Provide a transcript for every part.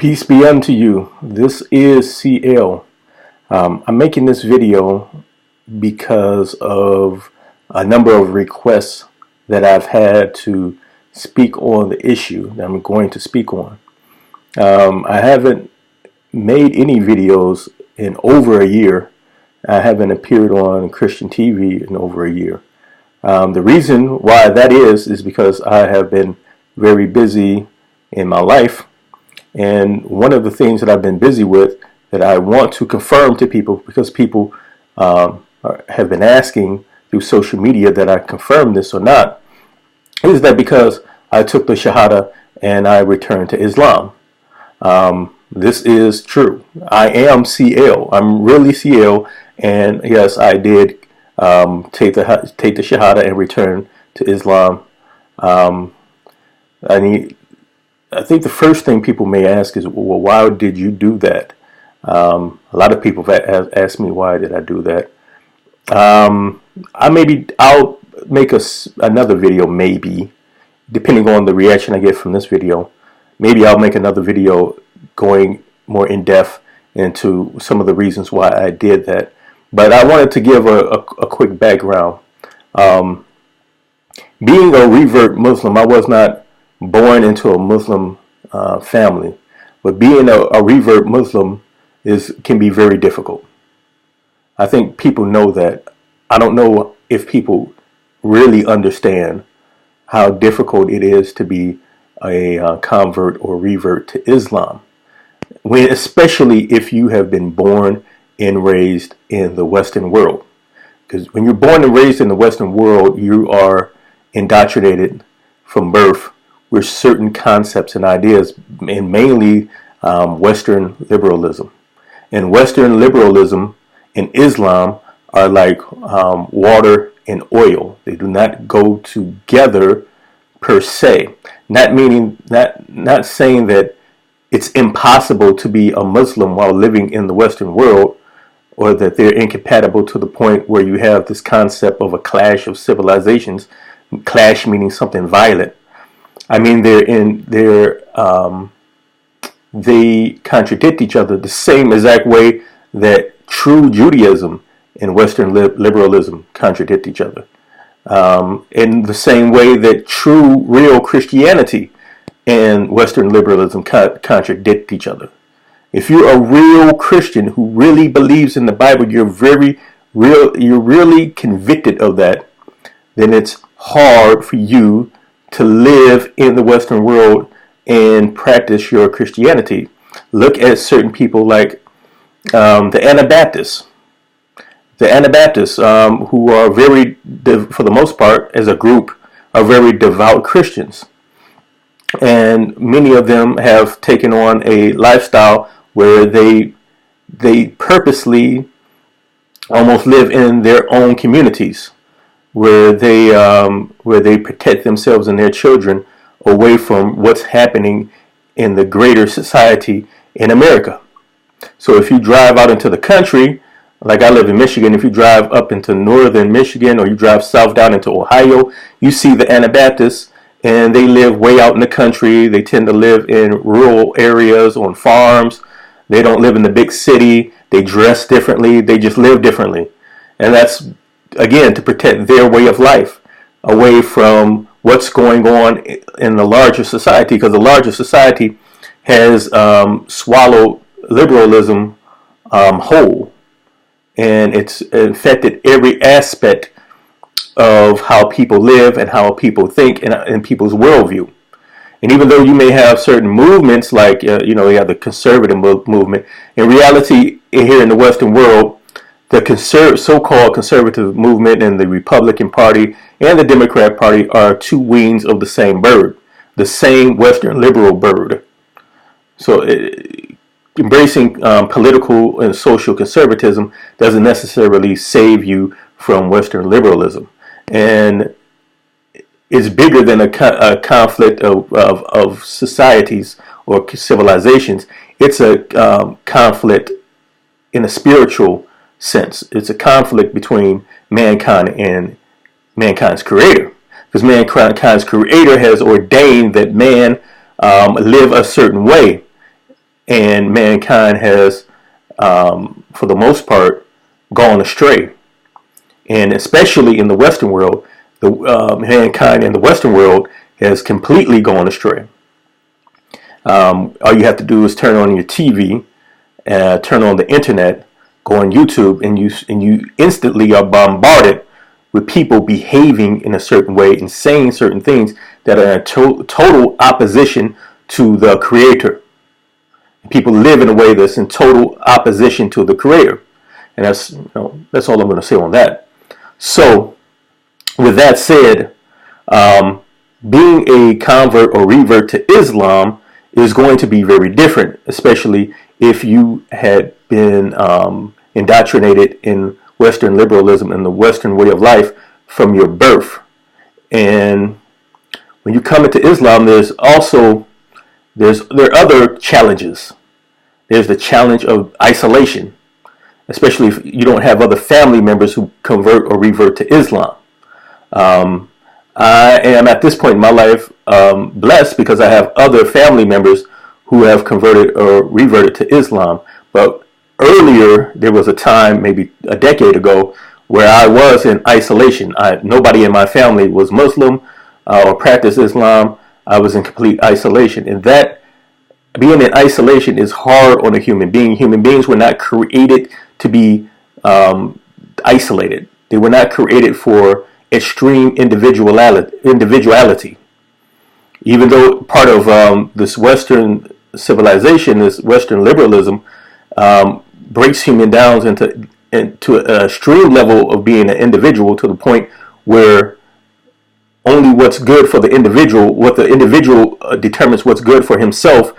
Peace be unto you. This is CL. I'm making this video because of a number of requests that I've had to speak on the issue that I'm going to speak on. I haven't made any videos in over a year. I haven't appeared on Christian TV in over a year. The reason why that is because I have been very busy in my life. And one of the things that I've been busy with that I want to confirm to people, because people have been asking through social media that I confirm this or not, is that because I took the Shahada and I returned to Islam. This is true. I am CL. I'm really CL. And yes, I did take the Shahada and return to Islam. I think the first thing people may ask is, well, why did you do that? A lot of people have asked me, why did I do that? I'll make another video, maybe, depending on the reaction I get from this video. Maybe I'll make another video going more in depth into some of the reasons why I did that. But I wanted to give a quick background. Being a revert Muslim, I was not born into a Muslim family, but being a revert Muslim can be very difficult. I think people know that. I don't know if people really understand how difficult it is to be a convert or revert to Islam, especially if you have been born and raised in the Western world. Because when you're born and raised in the Western world, you are indoctrinated from birth with certain concepts and ideas, and mainly Western liberalism. And Western liberalism and Islam are like water and oil. They do not go together per se. Not saying that it's impossible to be a Muslim while living in the Western world, or that they're incompatible to the point where you have this concept of a clash of civilizations. Clash meaning something violent. I mean, they contradict each other the same exact way that true Judaism and Western liberalism contradict each other. In the same way that true, real Christianity and Western liberalism contradict each other. If you're a real Christian who really believes in the Bible, you're really convicted of that, then it's hard for you to live in the Western world and practice your Christianity. Look at certain people like the Anabaptists. The Anabaptists, who are for the most part, as a group, are very devout Christians. And many of them have taken on a lifestyle where they purposely almost live in their own communities, where they protect themselves and their children away from what's happening in the greater society in America. So if you drive out into the country, like I live in Michigan, if you drive up into northern Michigan or you drive south down into Ohio, you see the Anabaptists, and they live way out in the country. They tend to live in rural areas on farms. They don't live in the big city. They dress differently. They just live differently. And that's, again, to protect their way of life away from what's going on in the larger society, because the larger society has swallowed liberalism whole, and it's infected every aspect of how people live and how people think and people's worldview. And even though you may have certain movements like, you have the conservative movement, in reality, here in the Western world, the so-called conservative movement and the Republican Party and the Democrat Party are two wings of the same bird, the same Western liberal bird. So embracing political and social conservatism doesn't necessarily save you from Western liberalism. And it's bigger than a conflict of societies or civilizations. It's a conflict in a spiritual sense. It's a conflict between mankind and mankind's creator, because mankind's creator has ordained that man live a certain way, and mankind has, for the most part, gone astray. And especially in the Western world, the mankind in the Western world has completely gone astray. All you have to do is turn on your TV, turn on the internet, go on YouTube, and you instantly are bombarded with people behaving in a certain way and saying certain things that are in total opposition to the Creator. People live in a way that's in total opposition to the Creator, and that's all I'm going to say on that. So, with that said, being a convert or revert to Islam is going to be very different, especially if you had been indoctrinated in Western liberalism and the Western way of life from your birth. And when you come into Islam, there are other challenges. There's the challenge of isolation, especially if you don't have other family members who convert or revert to Islam. I am at this point in my life blessed because I have other family members who have converted or reverted to Islam. But earlier, there was a time, maybe a decade ago, where I was in isolation. Nobody in my family was Muslim or practiced Islam. I was in complete isolation. And that, being in isolation, is hard on a human being. Human beings were not created to be isolated. They were not created for extreme individuality. Even though part of this Western civilization, this Western liberalism, breaks human down into an extreme level of being an individual, to the point where only what's good for the individual, what the individual determines what's good for himself,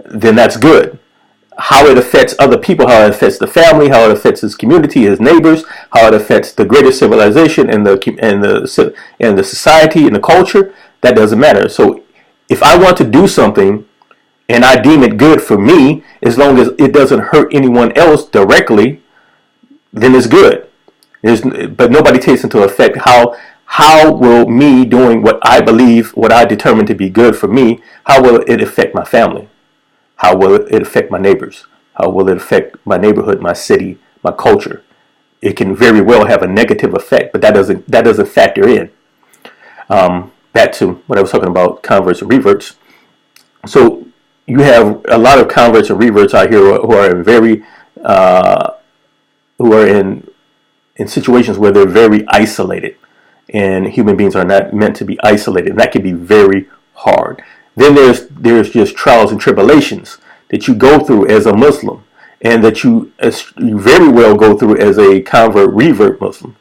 then that's good. How it affects other people, how it affects the family, how it affects his community, his neighbors, how it affects the greater civilization and the society and the culture, that doesn't matter. So if I want to do something and I deem it good for me, as long as it doesn't hurt anyone else directly, then it's good. But nobody takes into effect how will me doing what I believe, what I determine to be good for me, how will it affect my family? How will it affect my neighbors? How will it affect my neighborhood, my city, my culture? It can very well have a negative effect, but that doesn't factor in. Back to what I was talking about, converts and reverts. So you have a lot of converts and reverts out here who are in situations where they're very isolated, and human beings are not meant to be isolated, and that can be very hard. Then there's just trials and tribulations that you go through as a Muslim, and that you very well go through as a convert revert Muslim.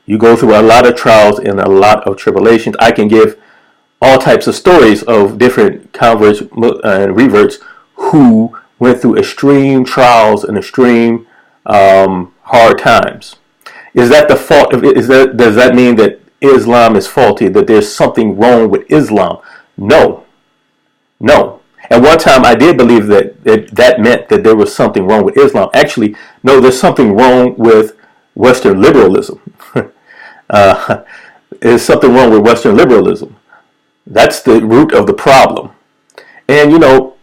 You go through a lot of trials and a lot of tribulations. I can give all types of stories of different converts and reverts who went through extreme trials and extreme hard times. Is that the fault? Does that mean that Islam is faulty? That there's something wrong with Islam? No. At one time, I did believe that meant that there was something wrong with Islam. Actually, no, there's something wrong with Western liberalism. There's something wrong with Western liberalism. That's the root of the problem. And, a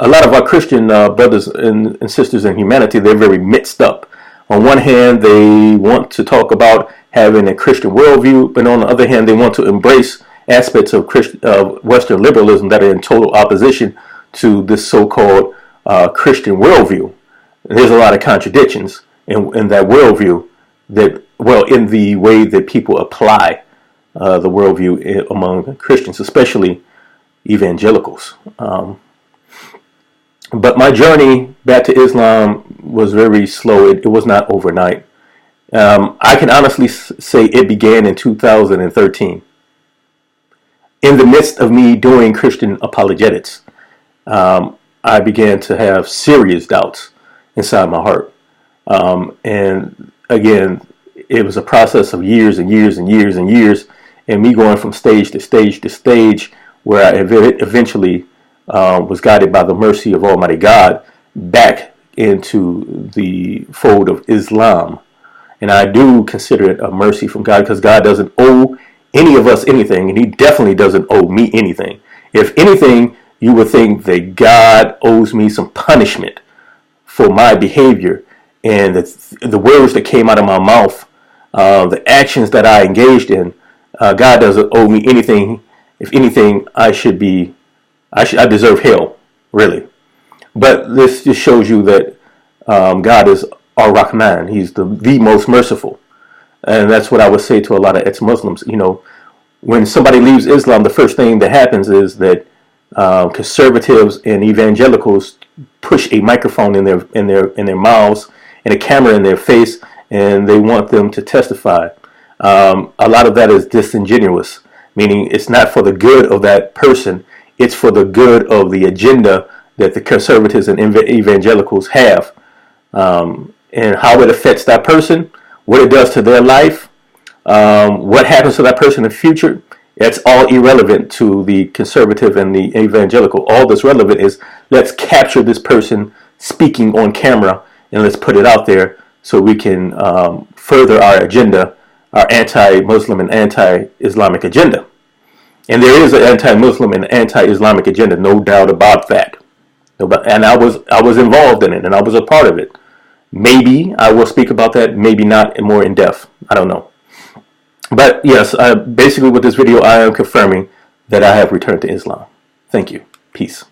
lot of our Christian brothers and sisters in humanity, they're very mixed up. On one hand, they want to talk about having a Christian worldview, but on the other hand, they want to embrace aspects of Western liberalism that are in total opposition to this so-called Christian worldview. And there's a lot of contradictions in that worldview, in the way that people apply the worldview among Christians, especially evangelicals. But my journey back to Islam was very slow. It was not overnight. I can honestly say it began in 2013. In the midst of me doing Christian apologetics, I began to have serious doubts inside my heart. And again, it was a process of years and years and years and years, and me going from stage to stage to stage, where I eventually was guided by the mercy of Almighty God back into the fold of Islam. And I do consider it a mercy from God, because God doesn't owe any of us anything, and He definitely doesn't owe me anything. If anything, you would think that God owes me some punishment for my behavior and the words that came out of my mouth, the actions that I engaged in. God doesn't owe me anything. If anything, I deserve hell, really. But this just shows you that God is Ar-Rahman. He's the most merciful. And that's what I would say to a lot of ex-Muslims. You know, when somebody leaves Islam, the first thing that happens is that conservatives and evangelicals push a microphone in their mouths and a camera in their face, and they want them to testify. A lot of that is disingenuous, meaning it's not for the good of that person, it's for the good of the agenda that the conservatives and evangelicals have, and how it affects that person, what it does to their life, what happens to that person in the future. That's all irrelevant to the conservative and the evangelical. All that's relevant is, let's capture this person speaking on camera and let's put it out there so we can further our agenda, our anti-Muslim and anti-Islamic agenda. And there is an anti-Muslim and anti-Islamic agenda, no doubt about that. And I was involved in it, and I was a part of it. Maybe I will speak about that, maybe not more in depth. I don't know. But yes, basically with this video, I am confirming that I have returned to Islam. Thank you. Peace.